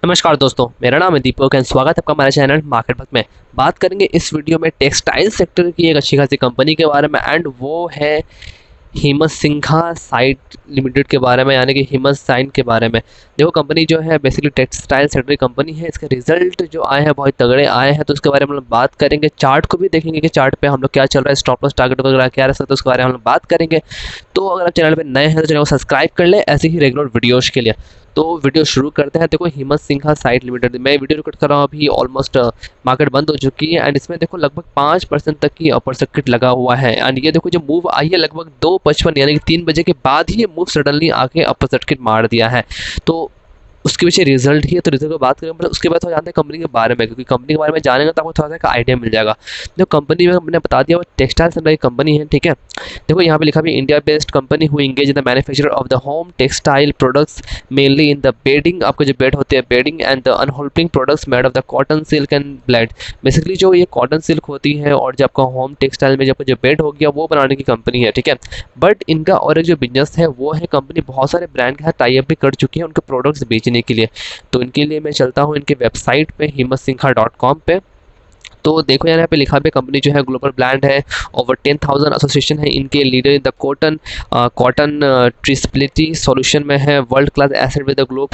नमस्कार दोस्तों, मेरा नाम है दीपक एंड स्वागत है आपका हमारे चैनल मार्केट बक में। बात करेंगे इस वीडियो में टेक्सटाइल सेक्टर की एक अच्छी खासी कंपनी के बारे में एंड वो है हिम्मत सिंघा साइट लिमिटेड के बारे में, यानी कि हिम्मत साइन के बारे में। देखो कंपनी जो है बेसिकली टेक्सटाइल सेक्टर की कंपनी है। इसके रिजल्ट जो आए हैं बहुत तगड़े आए हैं, तो उसके बारे में हम लोग बात करेंगे। चार्ट को भी देखेंगे कि चार्ट पे हम लोग क्या चल रहा है, स्टॉप लॉस टारगेट वगैरह क्या रह सकता है, उसके बारे में हम लोग बात करेंगे। तो अगर आप चैनल पे नए हैं तो चैनल को सब्सक्राइब कर ले ऐसे ही रेगुलर वीडियोज़ के लिए। तो वीडियो शुरू करते हैं। देखो हिम्मत सिंघा साइट लिमिटेड, मैं वीडियो रिकॉर्ड कर रहा हूँ अभी, ऑलमोस्ट मार्केट बंद हो चुकी है एंड इसमें देखो लगभग 5% तक की अपर सर्किट लगा हुआ है। एंड ये देखो जो मूव आई है लगभग 2:55 यानी कि 3 बजे के बाद ही ये मूव सडनली आके अपर सर्किट मार दिया है। तो उसके पीछे रिजल्ट ही है, तो रिजल्ट की बात करें मतलब उसके बाद थोड़ा जानते हैं कंपनी के बारे में, क्योंकि कंपनी के बारे में जानेंगे तो आपको थोड़ा सा एक आइडिया मिल जाएगा। जो कंपनी में मैंने बता दिया वो टेक्सटाइल सेक्टर की कंपनी है, ठीक है। देखो यहाँ पे लिखा भी इंडिया बेस्ड कंपनी हुई engage in the manufacture of the home textile products mainly in the bedding, आपके जो बेड होते हैं bedding and the unholding products made of the cotton silk and blade. Basically जो ये कॉटन सिल्क होती है और जो आपका होम टेक्सटाइल में जो बेड हो गया वो बनाने की कंपनी है, ठीक है। बट इनका और एक जो बिजनेस है वो है, कंपनी बहुत सारे ब्रांड के साथ टाई अप भी कर चुकी है उनके प्रोडक्ट्स बेचने के लिए। तो इनके लिए मैं चलता हूँ इनके वेबसाइट पे himatsinha.com पे। तो देखो यार यहाँ पे लिखा पे कंपनी जो है ग्लोबल ब्रांड है, ओवर 10,000 एसोसिएशन है इनके, leader in the cotton traceability solution में है, world class asset with the globe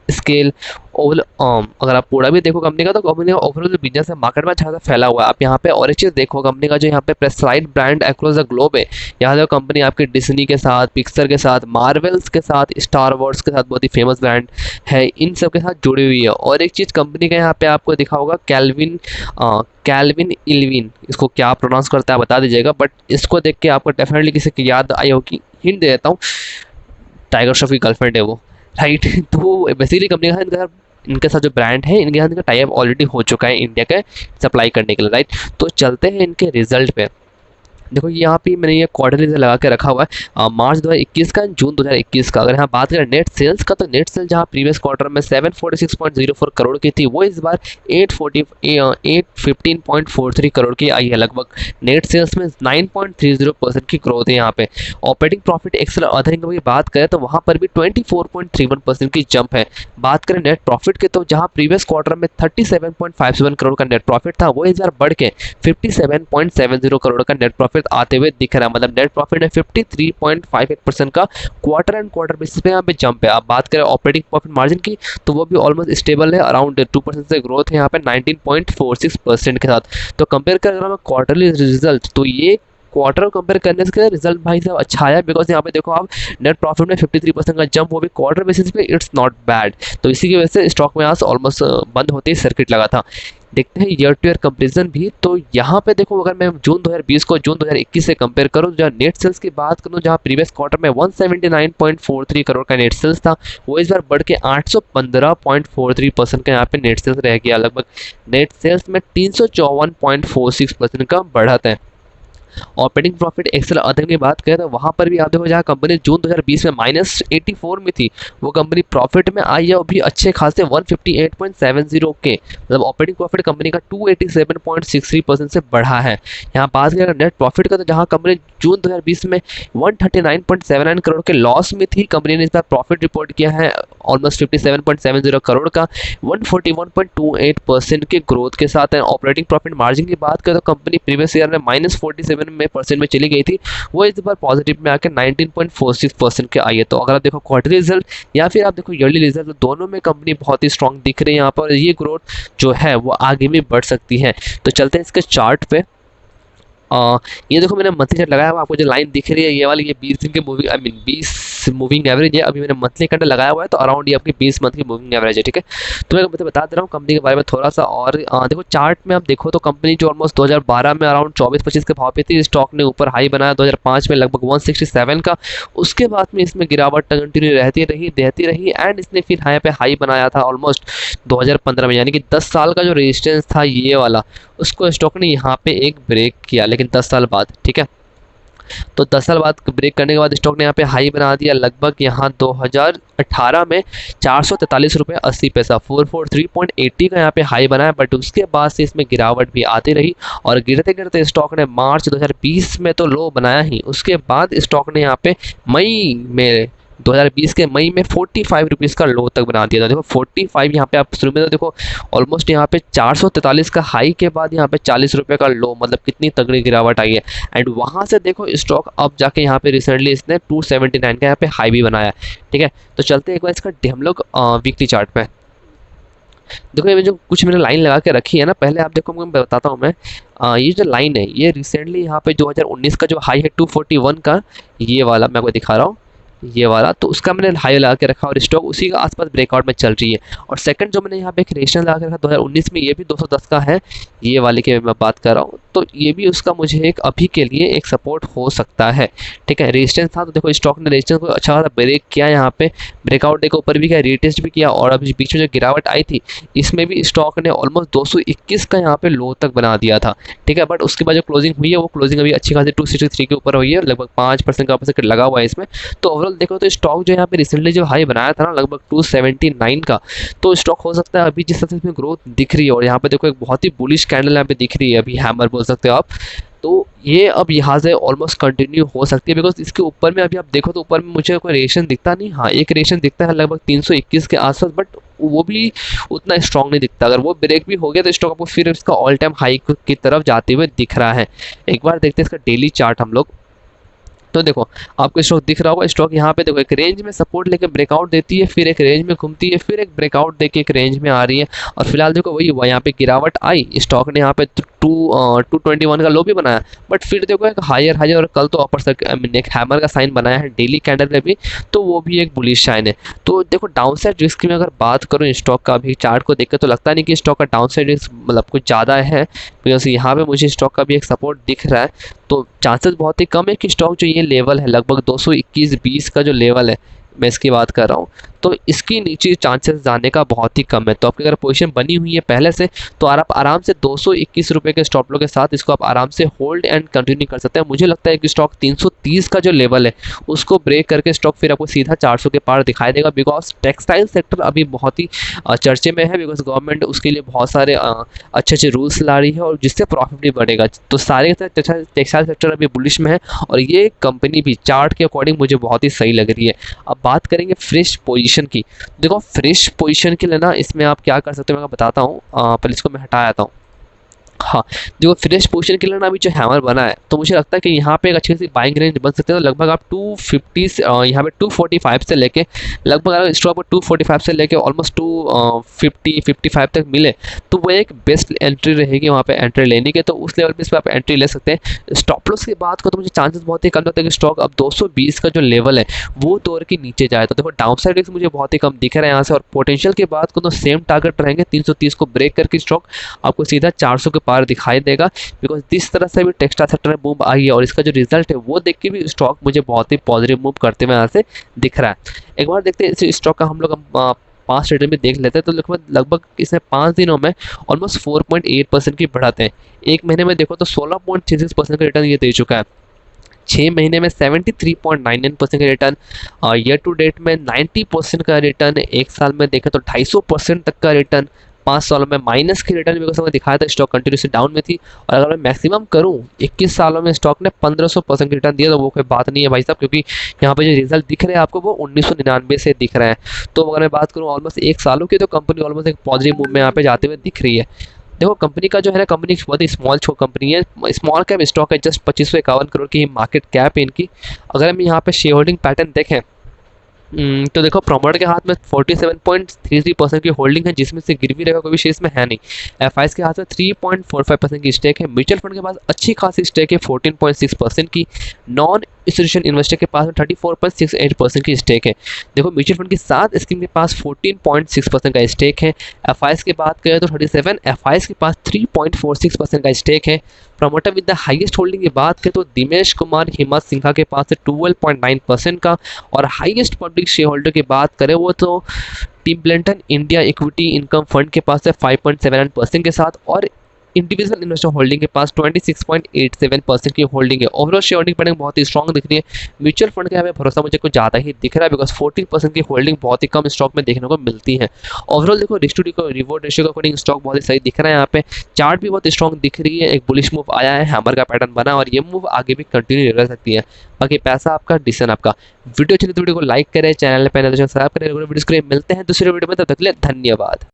scale Oval. अगर आप पूरा भी देखो कंपनी का, तो कंपनी का ओवरऑल जो बिजनेस है मार्केट में अच्छा खासा फैला हुआ है। आप यहाँ पे और एक चीज़ देखो, कंपनी का जो यहाँ पे prescribe brand across the globe है। यहाँ जो कंपनी आपकी डिज्नी के साथ, पिक्सर के साथ, मार्वल्स के साथ, स्टार वॉर्स के साथ बहुत ही फेमस ब्रांड है, इन सब के साथ जुड़ी हुई है। और एक चीज़ कंपनी का यहाँ पे आपको दिखा होगा कैल्विन इल्विन, इसको क्या प्रोनाउंस करता है बता दीजिएगा, बट इसको देख के आपको डेफिनेटली किसी की याद आई होगी। हिंट दे देता हूँ, टाइगर श्रॉफ की गर्लफ्रेंड है वो, राइट। तो बेसिकली कंपनी का इनके साथ जो ब्रांड है इनके साथ इनका टाई अप ऑलरेडी हो चुका है इंडिया के सप्लाई करने के लिए, राइट। तो चलते हैं इनके रिजल्ट पे। देखो यहाँ पे मैंने ये क्वार्टरली लगा के रखा हुआ है मार्च 2021 का, जून 2021 का। अगर यहाँ बात करें नेट सेल्स का, तो नेट सेल जहाँ प्रीवियस क्वार्टर में 746.04 करोड़ की थी, वो इस बार 815.43 करोड़ की आई है। लगभग नेट सेल्स में 9.30% की ग्रोथ है यहाँ पे। Operating profit excel other income की बात करें तो वहाँ पर भी 24.31% की जंप है। बात करें नेट प्रॉफिट के, तो जहाँ प्रीवियस क्वार्टर में 37.57 करोड़ का नेट प्रॉफिट था, वो इस बार बढ़ के 57.70 करोड़ का नेट प्रॉफिट आते हुए दिख रहा है। मतलब नेट प्रॉफिट में 53.58% का क्वार्टर एंड क्वार्टर बेसिस पे यहाँ पे जंप है। आप बात करें ऑपरेटिंग प्रॉफिट मार्जिन की, तो वो भी ऑलमोस्ट स्टेबल है, अराउंड 2% से ग्रोथ है यहाँ पे 19.46% के साथ। तो कंपेयर कर अगर हम क्वार्टरली रिजल्ट, तो ये क्वार्टर कंपेयर करने से रिजल्ट भाई साहब अच्छा आया, बिकॉज यहाँ पे देखो आप नेट प्रॉफिट में 53% का जंप, वो भी क्वार्टर बेसिस पे, इट्स नॉट बैड। तो इसी की वजह से स्टॉक में आज ऑलमोस्ट बंद होते ही सर्किट लगा था। देखते हैं ईयर टू ईयर कंपेरिजन भी। तो यहाँ पे देखो अगर मैं जून 2020 को जून 2021 से कंपेयर करूँ, जहाँ नेट सेल्स की बात करूँ, जहाँ प्रीवियस क्वार्टर में 179.43 करोड़ का नेट सेल्स था, वो इस बार बढ़ के 815.43% का यहाँ पे नेट सेल्स रह गया। लगभग नेट सेल्स में 354.46% का बढ़त है। ऑपरेटिंग प्रॉफिट एक्सेल अदर की बात करें तो वहाँ पर भी आप देखो, जहाँ कंपनी जून 2020 में -84 में थी, वो कंपनी प्रॉफिट में आई है, वो भी अच्छे खासे 158.70 के, मतलब ऑपरेटिंग प्रॉफिट कंपनी का 287.63% से बढ़ा है। यहाँ बात करें नेट प्रॉफिट का, तो जहाँ कंपनी जून 2020 में 139.79 करोड़ के लॉस में थी, कंपनी ने इस बार प्रॉफिट रिपोर्ट किया है ऑलमोस्ट 57.70 करोड़ का, 141.28% के ग्रोथ के साथ है। ऑपरेटिंग प्रॉफिट मार्जिन की बात करें तो कंपनी प्रीवियस ईयर में -47% में चली गई थी, वो इस बार पॉजिटिव में आकर 19.46% के आई है। तो अगर आप देखो क्वार्टरली रिजल्ट या फिर आप देखो ईयरली रिजल्ट, तो दोनों में कंपनी बहुत ही स्ट्रांग दिख रही है यहाँ पर। ये ग्रोथ जो है वो आगे भी बढ़ सकती है। तो चलते हैं इसके चार्ट पे। ये देखो मैंने मंथली चार्ट लगाया हुआ, आपको जो लाइन दिख रही है ये वाली, ये 20 दिन की moving, I mean 20 moving average है। अभी मैंने मंथली कैंडल लगाया हुआ है, तो अराउंड ये आपकी 20 मंथ की मूविंग एवरेज है, ठीक है। तो मैं बता दे रहा हूँ कंपनी के बारे में थोड़ा सा। और देखो चार्ट में आप देखो तो कंपनी जो ऑलमोस्ट 2012 में अराउंड 24-25 के भाव पे थी, स्टॉक ने ऊपर हाई बनाया 2005 में लगभग 167 का। उसके बाद में इसमें गिरावट कंटिन्यू रहती रही एंड इसने फिर हाई पे हाई बनाया था ऑलमोस्ट 2015 में, यानी कि 10 साल का जो रेजिस्टेंस था ये वाला, उसको स्टॉक ने यहाँ पे एक ब्रेक किया, लेकिन 10 साल बाद, ठीक है। तो 10 साल बाद ब्रेक करने के बाद स्टॉक ने यहाँ पे हाई बना दिया लगभग यहाँ 2018 में 443 रुपये 80 पैसा, 443.80 का यहाँ पे हाई बनाया। बट उसके बाद से इसमें गिरावट भी आती रही और गिरते गिरते स्टॉक ने मार्च 2020 में तो लो बनाया ही, उसके बाद स्टॉक ने यहाँ पे 2020 के मई में 45 रुपीज़ का लो तक बना दिया था। देखो 45 यहाँ पे आप शुरू में तो देखो ऑलमोस्ट यहाँ पे 443 का हाई के बाद यहाँ पे 40 रुपये का लो, मतलब कितनी तगड़ी गिरावट आई है। एंड वहाँ से देखो स्टॉक अब जाके यहाँ पे रिसेंटली इसने 279 का यहाँ पे हाई भी बनाया है। ठीक है, तो चलते एक बार इसका हम लोग वीकली चार्ट पे। देखो ये जो कुछ मैंने लाइन लगा के रखी है ना, पहले आप देखो मैं बताता हूँ मैं। ये जो लाइन है ये रिसेंटली यहाँ पे 2019 का जो हाई है 241 का, ये वाला मैं आपको दिखा रहा हूँ, ये वाला, तो उसका मैंने हाई लगा के रखा और स्टॉक उसी का आसपास ब्रेकआउट में चल रही है। और सेकंड जो मैंने यहाँ पे एक रेशनल लगा के रखा 2019 में, ये भी 210 का है, ये वाले की मैं बात कर रहा हूँ, तो ये भी उसका मुझे एक अभी के लिए एक सपोर्ट हो सकता है। ठीक है, रेजिस्टेंस था तो देखो स्टॉक ने रेजिस्टेंस को अच्छा खासा ब्रेक किया, यहाँ पे ब्रेकआउट के ऊपर भी किया, रीटेस्ट भी किया, और अभी बीच में जो गिरावट आई थी इसमें भी स्टॉक ने ऑलमोस्ट 221 का यहाँ पे लो तक बना दिया था। ठीक है, बट उसके बाद जो क्लोजिंग हुई है वो क्लोजिंग अभी अच्छी खासी 263 के ऊपर हुई है, लगभग 5% का ऑपोजिट लगा हुआ है इसमें। तो ओवरऑल देखो तो स्टॉक जो यहाँ पे रिसेंटली जो हाई बनाया था ना लगभग 279 का, तो स्टॉक हो सकता है अभी जिस तरह से इसमें ग्रोथ दिख रही है, और यहाँ पे देखो एक बहुत ही बुलिश कैंडल यहाँ पे दिख रही है, अभी हैमर बोल सकते हो आप, तो ये अब यहाँ से ऑलमोस्ट कंटिन्यू हो सकती है। बिकॉज इसके ऊपर में अभी आप देखो तो ऊपर में मुझे कोई रेशन दिखता नहीं, हाँ एक रेशन दिखता है लगभग 321 के आसपास, बट वो भी उतना स्ट्रॉन्ग नहीं दिखता। अगर वो ब्रेक भी हो गया तो स्टॉक आपको फिर इसका ऑल टाइम हाई की तरफ जाते हुए दिख रहा है। एक बार देखते हैं इसका डेली चार्ट हम लोग। तो देखो आपको स्टॉक दिख रहा होगा, स्टॉक यहाँ पे देखो एक रेंज में सपोर्ट लेके ब्रेकआउट देती है, फिर एक रेंज में घूमती है, फिर एक ब्रेकआउट देके एक रेंज में आ रही है, और फिलहाल देखो वही हुआ, यहाँ पे गिरावट आई, स्टॉक ने यहाँ पे 221 का लो भी बनाया, बट फिर देखो एक हायर हाई, और कल तो अपर सर्किट एक हैमर का साइन बनाया है डेली कैंडल में भी, तो वो भी एक बुलिश साइन है। तो देखो डाउनसाइड रिस्क में अगर बात करूँ स्टॉक का अभी चार्ट को देखकर, तो लगता नहीं कि स्टॉक का डाउनसाइड रिस्क मतलब कुछ ज़्यादा है, बिकॉज यहाँ पे मुझे स्टॉक का भी एक सपोर्ट दिख रहा है। तो चांसेस बहुत ही कम है कि स्टॉक जो ये लेवल है लगभग 221-20 का जो लेवल है, मैं इसकी बात कर रहा हूँ, तो इसकी नीचे चांसेस जाने का बहुत ही कम है। तो आपकी अगर पोजीशन बनी हुई है पहले से, तो आप आराम से 221 रुपये के स्टॉप लो के साथ इसको आप आराम से होल्ड एंड कंटिन्यू कर सकते हैं। मुझे लगता है कि स्टॉक 330 का जो लेवल है उसको ब्रेक करके स्टॉक फिर आपको सीधा 400 के पार दिखाई देगा, बिकॉज टेक्सटाइल सेक्टर अभी बहुत ही चर्चे में है, बिकॉज गवर्नमेंट उसके लिए बहुत सारे अच्छे अच्छे रूल्स ला रही है, और जिससे प्रॉफिट भी बढ़ेगा। तो सारे टेक्सटाइल सेक्टर अभी बुलिश में है, और ये कंपनी भी चार्ट के अकॉर्डिंग मुझे बहुत ही सही लग रही है। अब बात करेंगे फ्रेश पोजीशन की। देखो फ्रेश पोजीशन के लिए ना इसमें आप क्या कर सकते हो मैं बताता हूँ, पहले इसको मैं हटा आता हूँ। हाँ, जो फ्रेश पोजीशन के लिए ना अभी जो हैमर बना है, तो मुझे लगता है कि यहाँ पे एक अच्छी सी बाइंग रेंज बन सकते हैं। तो लगभग आप 250 यहाँ पे 245 से लेके लगभग अगर स्टॉक को 245 से लेके ऑलमोस्ट 250-55 तक मिले, तो वो एक बेस्ट एंट्री रहेगी वहाँ पे एंट्री लेने के। तो उस लेवल पे इस पर आप एंट्री ले सकते हैं। स्टॉप लॉस की बात करो तो मुझे चांसेस बहुत ही कम लगता है कि स्टॉक अब 220 का जो लेवल है वो तोड़ के नीचे जाए। तो देखो डाउन साइड रिस्क मुझे बहुत ही कम दिख रहा है यहाँ से, और पोटेंशियल की बात करो तो सेम टारगेट रहेंगे 330 को ब्रेक करके स्टॉक आपको सीधा 400 के पार दिखाई देगा। बिकॉज जिस तरह से भी टेक्सटाइल सेक्टर में मूव आई है और इसका जो रिजल्ट है वो देख के भी स्टॉक मुझे बहुत ही पॉजिटिव मूव करते हुए यहाँ से दिख रहा है। एक बार देखते हैं इस स्टॉक का हम लोग 5 ट्रेडर में देख लेते हैं। तो लगभग इसने 5 दिनों में ऑलमोस्ट 4.8% की बढ़त है। एक महीने में देखो तो 16.66% का रिटर्न ये दे चुका है। 6 महीने में 73.99% का रिटर्न, ईयर टू डेट में 90% का रिटर्न, एक साल में देखें तो 250% तक का रिटर्न, 5 सालों में माइनस की रिटर्न बिकॉज हमें दिखाया था स्टॉक कंटिन्यूसली डाउन में थी। और अगर मैं मैक्सिमम करूं 21 सालों में स्टॉक ने 1500% की रिटर्न दिया, तो वो कोई बात नहीं है भाई साहब, क्योंकि यहाँ पे जो रिजल्ट दिख रहे हैं आपको वो 1999 से दिख रहे हैं। तो अगर मैं बात करूँ ऑलमोस्ट 1 सालों की, तो कंपनी ऑलमोस्ट एक पॉजिटिव मूव में यहाँ पे जाते हुए दिख रही है। देखो कंपनी का जो है ना, कंपनी बहुत ही स्मॉल कंपनी है, स्मॉल कैप स्टॉक है, जस्ट 2551 करोड़ की मार्केट कैप है इनकी। अगर हम यहाँ पे शेयर होल्डिंग पैटर्न देखें तो देखो प्रमोटर के हाथ में 47.33% की होल्डिंग है, जिसमें से गिरवी रहेगा कोई भी शेयर में है नहीं। एफआईएस के हाथ में 3.45% की स्टेक है। म्यूचुअल फंड के पास अच्छी खासी स्टेक है 14.6% की। नॉन इंस्टीट्यूशनल इन्वेस्टर के पास 34.68% की स्टेक है। देखो म्यूचुअल फंड की 7 स्कीम के पास 14.6% का स्टेक है। एफआईएस की बात करें तो 37, एफआईएस के पास 3.46% का स्टेक है। Promoter with the highest holding की बात करें तो दिनेश कुमार हिम्मत सिन्हा के पास 12.9% का, और हाईएस्ट पब्लिक शेयर होल्डर की बात करें वो तो Templeton India equity income fund के पास है 5.79% के साथ। और इंडिविजुअल इन्वेस्टर होल्डिंग के पास 26.87% की होल्डिंग है। ओवरऑल शेयर होल्डिंग पैटर्न बहुत ही स्ट्रॉन्ग दिख रही है। म्यूचुअल फंड का यहाँ पे भरोसा मुझे कुछ ज़्यादा ही दिख रहा है, बिकॉज 14% की होल्डिंग बहुत ही कम स्टॉक में देखने को मिलती है। ओवरऑल देखो रिस्क टू रिवॉर्ड रेशियो का अकॉर्डिंग स्टॉक बहुत ही सही दिख रहा है। यहाँ पे चार्ट भी बहुत स्ट्रॉन्ग दिख रही है, एक बुलिश मूव आया है, हैमर का पैटर्न बना और ये मूव आगे भी कंटिन्यू रह सकती है। बाकी पैसा आपका, डिसीजन आपका। वीडियो अच्छी लगी तो वीडियो को लाइक करें, चैनल पे सब्सक्राइब करें, वीडियो के लिए मिलते हैं दूसरे वीडियो में, तब तक के लिए धन्यवाद।